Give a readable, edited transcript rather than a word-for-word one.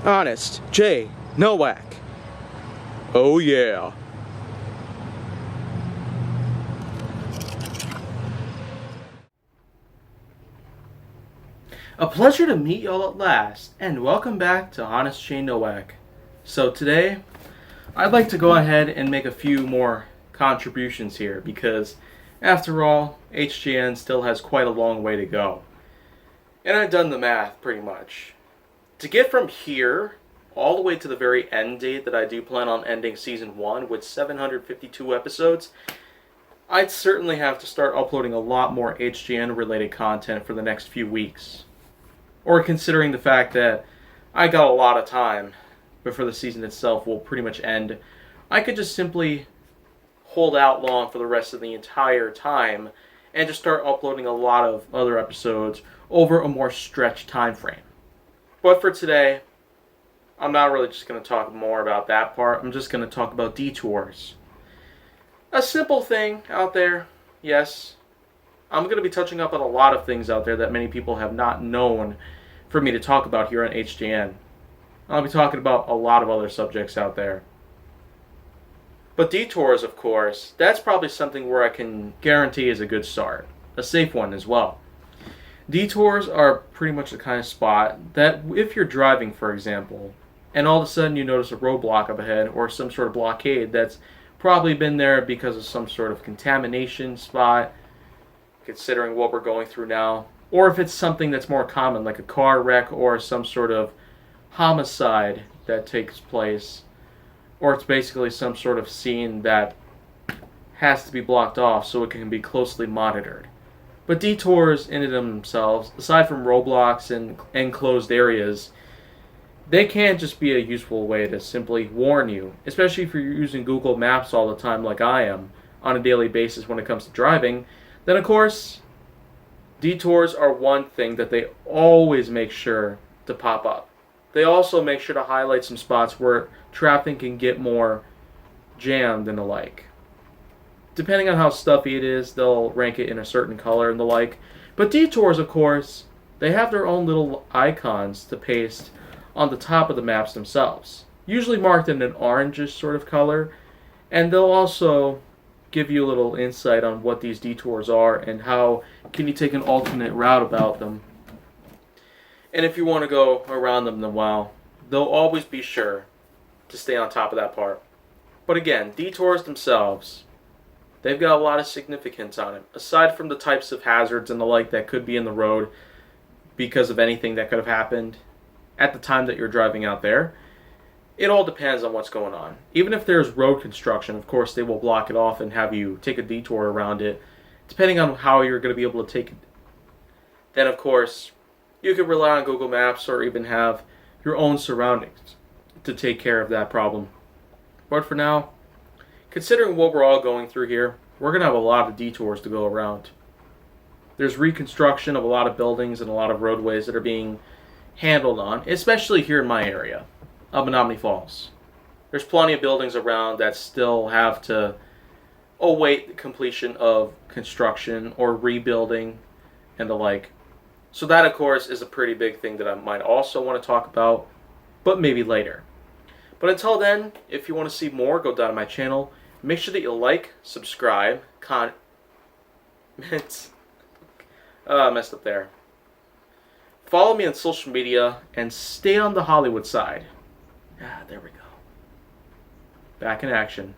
Honest J. Nowak. Oh yeah. A pleasure to meet y'all at last, and welcome back to Honest J. Nowak. So today, I'd like to go ahead and make a few more contributions here because, after all, HJN still has quite a long way to go. And I've done the math pretty much. To get from here all the way to the very end date that I do plan on ending Season 1 with 752 episodes, I'd certainly have to start uploading a lot more HJN related content for the next few weeks. Or considering the fact that I got a lot of time before the season itself will pretty much end, I could just simply hold out long for the rest of the entire time and just start uploading a lot of other episodes over a more stretched time frame. But for today, I'm not really just going to talk more about that part. I'm just going to talk about Detours. A simple thing out there, yes. I'm going to be touching up on a lot of things out there that many people have not known for me to talk about here on HJN. I'll be talking about a lot of other subjects out there. But Detours, of course, that's probably something where I can guarantee is a good start. A safe one as well. Detours are pretty much the kind of spot that if you're driving, for example, and all of a sudden you notice a roadblock up ahead or some sort of blockade that's probably been there because of some sort of contamination spot, considering what we're going through now, or if it's something that's more common like a car wreck or some sort of homicide that takes place, or it's basically some sort of scene that has to be blocked off so it can be closely monitored. But detours in and of themselves, aside from roadblocks and enclosed areas, they can just be a useful way to simply warn you, especially if you're using Google Maps all the time like I am on a daily basis when it comes to driving. Then of course, detours are one thing that they always make sure to pop up. They also make sure to highlight some spots where traffic can get more jammed and the like. Depending on how stuffy it is, they'll rank it in a certain color and the like. But detours, of course, they have their own little icons to paste on the top of the maps themselves, usually marked in an orangish sort of color, and they'll also give you a little insight on what these detours are and how can you take an alternate route about them. And if you want to go around them, then well, they'll always be sure to stay on top of that part. But again, detours themselves, they've got a lot of significance on it. Aside from the types of hazards and the like that could be in the road because of anything that could have happened at the time that you're driving out there, it all depends on what's going on. Even if there's road construction, of course, they will block it off and have you take a detour around it, depending on how you're going to be able to take it. Then, of course, you could rely on Google Maps or even have your own surroundings to take care of that problem. But for now, considering what we're all going through here, we're going to have a lot of detours to go around. There's reconstruction of a lot of buildings and a lot of roadways that are being handled on, especially here in my area of Menominee Falls. There's plenty of buildings around that still have to await the completion of construction or rebuilding and the like. So that, of course, is a pretty big thing that I might also want to talk about, but maybe later. But until then, if you want to see more, go down to my channel. Make sure that you like, subscribe, comment. Messed up there. Follow me on social media and stay on the Hollywood side. Ah, there we go. Back in action.